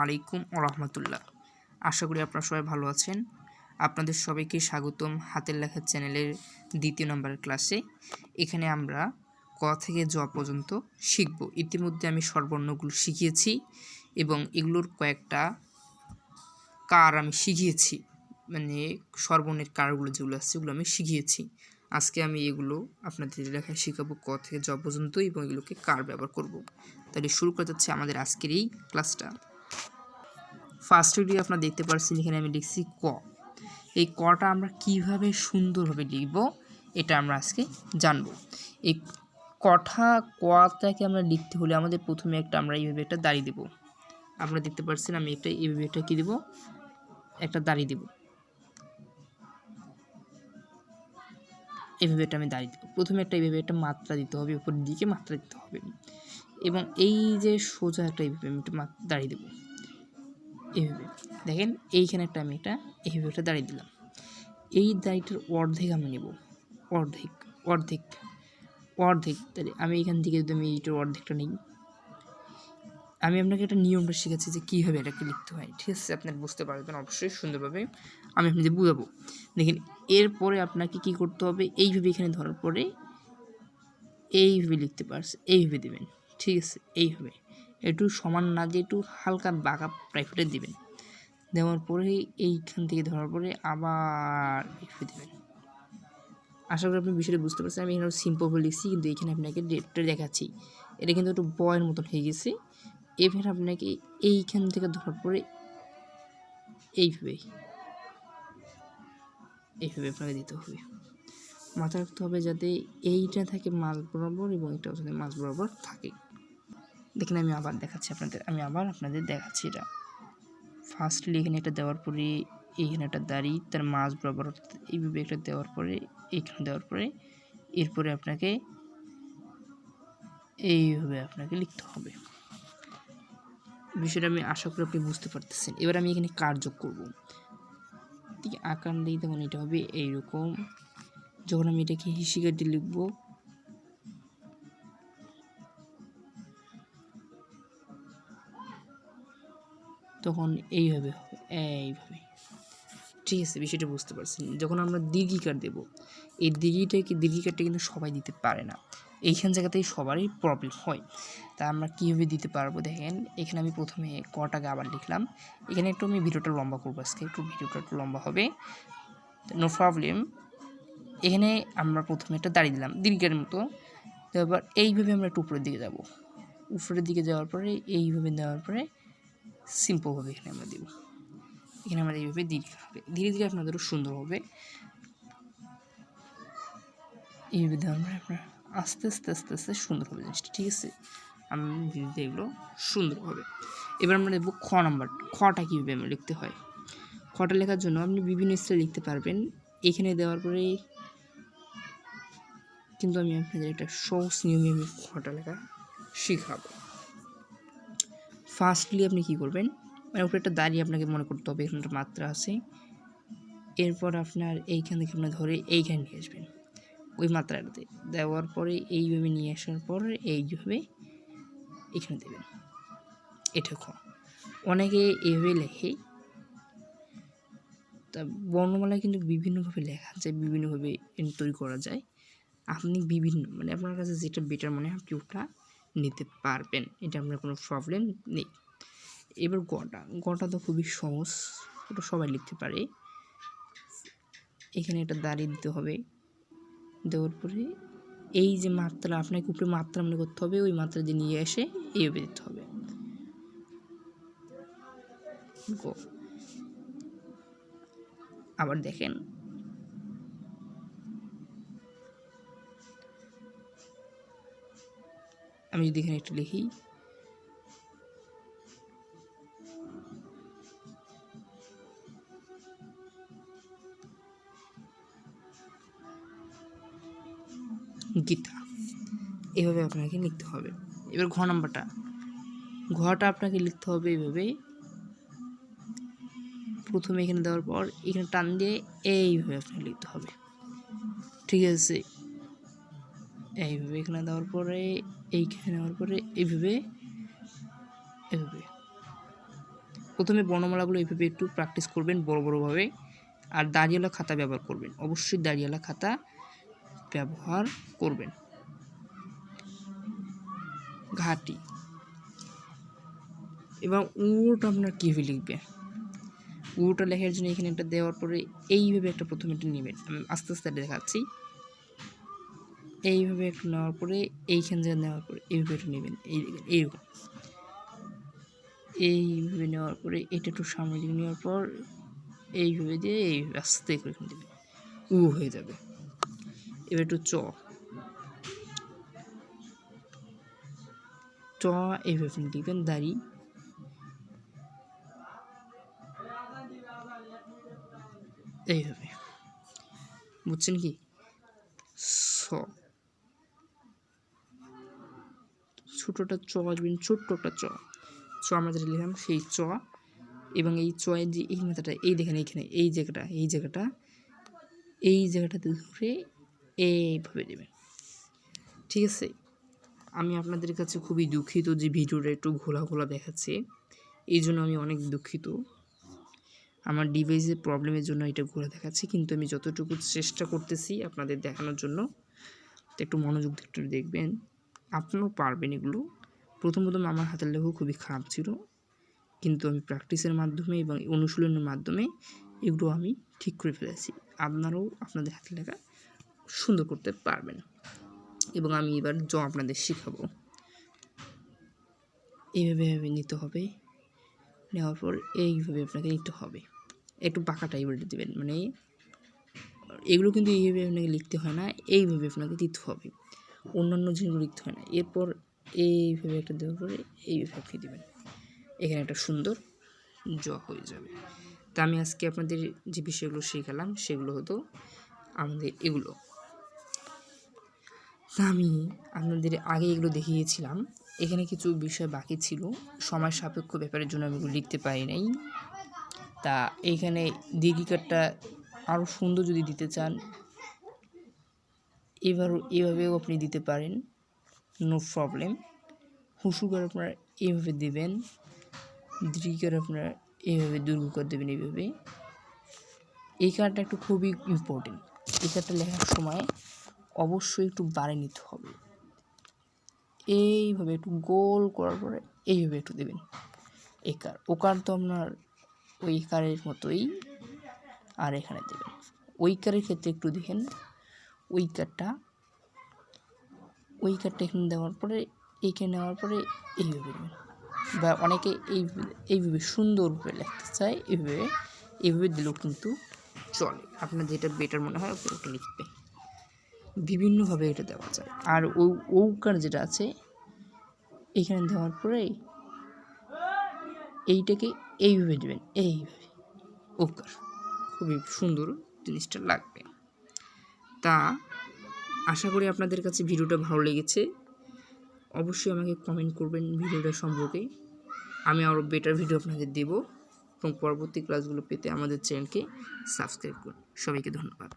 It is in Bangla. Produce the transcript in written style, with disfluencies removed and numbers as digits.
আলাইকুম ওয়া রাহমাতুল্লাহ। আশা করি আপনারা সবাই ভালো আছেন। আপনাদের সবাইকে স্বাগতম হাতের লেখা চ্যানেলের দ্বিতীয় নম্বরের ক্লাসে। এখানে আমরা ক থেকে জ পর্যন্ত শিখব। ইতিমধ্যে আমি স্বরবর্ণগুলো শিখিয়েছি এবং এগুলোর কয়েকটা কার আমি শিখিয়েছি, মানে স্বরবর্ণের কারগুলো যেগুলো আছে সেগুলো আমি শিখিয়েছি। আজকে আমি এগুলো আপনাদের লেখায় শেখাবো ক থেকে জ পর্যন্ত এবং এগুলোকে কার ব্যবহার করব। তাহলে শুরু করা যাচ্ছে আমাদের আজকের এই ক্লাসটা। ফার্স্ট ভিডিও আপনারা দেখতে পাচ্ছেন, এখানে আমি লিখছি ক। এই কটা আমরা কিভাবে সুন্দরভাবে লিখব এটা আমরা আজকে জানব। এই কটাকে আমরা লিখতে হলে আমাদের প্রথমে আমরা এইভাবে একটা দাড়ি দেব। আপনারা দেখতে পাচ্ছেন আমি এইভাবে একটা কি দেব, একটা দাড়ি দেব। এইভাবে আমি দাড়ি দেব। প্রথমে এইভাবে একটা মাত্রা দিতে হবে, উপরের দিকে মাত্রা দিতে হবে এবং এই যে সোজা এইভাবে আমি একটা দাড়ি দেব। এইভাবে দেখেন, এইখানে আমি এইভাবে একটা দাড়ি দিলাম। এই দাড়িটার অর্ধেক আমি নেব, অর্ধেক। তাহলে আমি এখান থেকে যদি আমি এইটার অর্ধেকটা নিই, আমি আপনাকে একটা নিয়মটা শিখাচ্ছি যে কীভাবে এটাকে লিখতে হয়, ঠিক আছে? আপনারা বুঝতে পারবেন অবশ্যই সুন্দরভাবে, আমি আপনাদের বুঝাবো। দেখেন, এরপরে আপনাকে কি করতে হবে, এইভাবে এখানে ধরার পরে এইভাবে লিখতে পারছে, এইভাবে দেবেন, ঠিক আছে? এইভাবে একটু সমান না দিয়ে একটু হালকা বাঁকা প্রাইভেটে দিবেন। দেওয়ার পরে এইখান থেকে ধরার পরে আবার এইভাবে দেবেন। আশা করি আপনি বিষয়টা বুঝতে পারছেন। আমি এখানে সিম্পলভাবে লিখছি, কিন্তু এখানে আপনাকে ডেটটা দেখাচ্ছি। এটা কিন্তু একটু বয়ের মতন হয়ে গেছে। এবার আপনাকে এইখান থেকে ধরার পরে এইভাবে আপনাকে দিতে হবে। মাথায় রাখতে হবে যাতে এইটা থাকে মাঝ বরাবর এবং এটাও যাতে মাঝ বরাবর থাকে। দেখেন, আমি আবার দেখাচ্ছি আপনাদের দেখাচ্ছি। এটা ফার্স্টলি এখানে একটা দেওয়ার পরে এইখানে একটা দাড়ি, তার মাঝ বরাবর এইভাবে একটা দেওয়ার পরে এইখানে দেওয়ার পরে এরপরে আপনাকে এইভাবে লিখতে হবে। বিষয়টা আমি আশা করি আপনি বুঝতে পারতেছেন। এবার আমি এখানে কার যোগ করবো, ঠিক আকার দিই, তখন এটা হবে এইরকম। যখন আমি এটাকে হিসিকাটি লিখব, তখন এইভাবে, ঠিক আছে? বিষয়টা বুঝতে পারছেন। যখন আমরা দীর্ঘিকার দেব, এই দীর্ঘিকারটা কিন্তু সবাই দিতে পারে না। এইখান জায়গাতেই সবারই প্রবলেম হয়। তা আমরা কীভাবে দিতে পারবো দেখেন, এখানে আমি প্রথমে কটাকে আবার লিখলাম। এখানে আমি ভিডিওটা লম্বা করবো আজকে, ভিডিওটা একটু লম্বা হবে, নো প্রবলেম। এখানে আমরা প্রথমে একটা দাঁড়িয়ে দিলাম দীর্ঘের মতো। তারপর এইভাবে আমরা একটু উপরের দিকে যাব। উপরের দিকে যাওয়ার পরে এইভাবে দেওয়ার পরে সিম্পলভাবে এখানে আমরা দেব। এখানে আমরা এইভাবে দীর্ঘ হবে, ধীরে ধীরে আপনাদেরও সুন্দর হবে। এইভাবে দেওয়ার পরে আপনার আস্তে আস্তে সুন্দর হবে জিনিসটা, ঠিক আছে? আমি ধীরে ধীরে এগুলো সুন্দর হবে। এবার আমরা দেখব খ নাম্বার। খটা কীভাবে আমরা লিখতে হয়। খটা লেখার জন্য আপনি বিভিন্ন স্টাইলে লিখতে পারবেন। এখানে দেওয়ার পরে কিন্তু আমি আপনাদের একটা সহজ নিয়মে আমি খটা লেখা শিখাবো। ফার্স্টলি আপনি কি করবেন, মানে উপরে একটা দাঁড়িয়ে আপনাকে মনে করতে হবে, এখানে একটা মাত্রা আছে। এরপর আপনার এইখান থেকে আপনার ধরে এইখানে নিয়ে আসবেন, ওই মাত্রাটাতে দেওয়ার পরে এইভাবে নিয়ে আসার পর এইভাবে এখানে দেবেন। এটা খ। অনেকে এইভাবে লেখে, তা বর্ণমালায় কিন্তু বিভিন্নভাবে লেখা যায়, বিভিন্নভাবে তৈরি করা যায়। আপনি মানে আপনার কাছে যেটা বেটার মনে হয় আপনি ওটা নিতে পারবেন, এটা আপনার কোনো প্রবলেম নেই। এবার গটা তো খুবই সহজ, ওটা সবাই লিখতে পারে। এখানে একটা দাঁড়িয়ে দিতে হবে। দেওয়ার পরে এই যে মাত্রা, আপনাকে উপরে মাত্রা মনে করতে হবে, ওই মাত্রা দিয়ে নিয়ে এসে এইভাবে দিতে হবে। আবার দেখেন, আমি যদি এখানে একটু লিখি, গীতা, এভাবে আপনাকে লিখতে হবে। এবার ঘ নাম্বারটা, ঘটা আপনাকে লিখতে হবে এইভাবে। প্রথমে এখানে দেওয়ার পর এখানে টান দিয়ে এইভাবে আপনাকে লিখতে হবে, ঠিক আছে? এইভাবে এখানে দেওয়ার পরে এইখানে নেওয়ার পরে এইভাবে প্রথমে বর্ণমালাগুলো এইভাবে একটু প্র্যাকটিস করবেন বড়ভাবে, আর দাড়িওয়ালা খাতা ব্যবহার করবেন, অবশ্যই দাড়িওয়ালা খাতা ব্যবহার করবেন। ঘাটি এবং উটা আপনার কীভাবে লিখবে, উটা লেখার জন্য এখানে একটা দেওয়ার পরে এইভাবে একটা প্রথমে একটা নেবেন, আমি আস্তে আস্তে দেখাচ্ছি। এইভাবে একটু নেওয়ার পরে এইখান থেকে নেওয়ার পরে এইভাবে একটু নেবেন, এইরকম এইভাবে নেওয়ার পরে এটা একটু সামনে দিকে নেওয়ার পর এইভাবে দিয়ে এইভাবে আস্তে করে দেবেন, উ হয়ে যাবে। এবার একটু চ এইভাবে লিখবেন, দাড়ি এইভাবে, বুঝছেন কি? ছ ছোটটা চ আসবেন, ছোট্ট একটা চ আমরা যেটা লিখলাম সেই চ, এবং এই চয়ের যে এই মাথাটা এই দেখেন এইখানে এই জায়গাটাতে ধরে এইভাবে দেবেন, ঠিক আছে? আমি আপনাদের কাছে খুবই দুঃখিত যে ভিডিওটা একটু ঘোলা দেখাচ্ছে, এই জন্য আমি অনেক দুঃখিত। আমার ডিভাইসের প্রবলেমের জন্য এটা ঘোরা দেখাচ্ছি, কিন্তু আমি যতটুকু চেষ্টা করতেছি আপনাদের দেখানোর জন্য। একটু মনোযোগ দিয়ে একটু দেখবেন, আপনারাও পারবেন এগুলো। প্রথম আমার হাতের লেখা খুবই খারাপ ছিল, কিন্তু আমি প্র্যাকটিসের মাধ্যমে এবং অনুশীলনের মাধ্যমে এগুলো আমি ঠিক করে ফেলেছি। আপনারাও আপনাদের হাতের লেখা সুন্দর করতে পারবেন। এবং আমি এবার আপনাদের শেখাবো। এইভাবে নিতে হবে, নেওয়ার পর এইভাবে আপনাকে নিতে হবে, একটু পাকা টাইপের দেবেন, মানে এগুলো কিন্তু এইভাবে আপনাকে লিখতে হয় না, এইভাবে আপনাকে দিতে হবে, অন্যান্য জিনিসগুলো লিখতে হয় না। এরপর এইভাবে একটা দেওয়ার পরে এইভাবে আপনি দেবেন, এখানে একটা সুন্দর হয়ে যাবে। তা আমি আজকে আপনাদের যে বিষয়গুলো শেখালাম সেগুলো হতো আমাদের এগুলো। তা আমি আপনাদের আগে এগুলো দেখিয়েছিলাম, এখানে কিছু বিষয় বাকি ছিল, সময় সাপেক্ষ ব্যাপারের জন্য আমি এগুলো লিখতে পারি নাই। তা এইখানে দীর্ঘিকারটা আরও সুন্দর যদি দিতে চান এভাবেও আপনি দিতে পারেন, নো প্রবলেম। হুসুকার আপনারা এইভাবে দেবেন, দীর্ঘিকার আপনারা এইভাবে দীর্ঘকার দেবেন, এইভাবে। এই কারটা একটু খুবই ইম্পর্টেন্ট, এই কারটা লেখার সময় অবশ্যই একটু বাড়ে নিতে হবে, এইভাবে একটু গোল করার পরে এইভাবে একটু দেবেন। একার ওকার তো আপনার ওই কারের মতোই, আর এখানে দেবেন ওই কারের ক্ষেত্রে একটু দেখেন, ওই কারটা এখানে দেওয়ার পরে এইখানে নেওয়ার পরে এইভাবে দেবেন, বা অনেকে এইভাবে সুন্দরভাবে লিখতে চায়, এইভাবে দিলেও কিন্তু চলে, আপনার যেটা বেটার মনে হয় ওটা লিখবে। বিভিন্নভাবে এটা দেওয়া যায়। আর ঔকার যেটা আছে এইখানে দেওয়ার পরে এইটাকে এইভাবে দেবেন, এইভাবে ওকার, খুবই সুন্দর জিনিসটা লাগবে। তা আশা করি আপনাদের কাছে ভিডিওটা ভালো লেগেছে, অবশ্যই আমাকে কমেন্ট করবেন ভিডিওটা সম্পর্কে, আমি আরও বেটার ভিডিও আপনাদের দেব, এবং পরবর্তী ক্লাসগুলো পেতে আমাদের চ্যানেলকে সাবস্ক্রাইব করুন। সবাইকে ধন্যবাদ।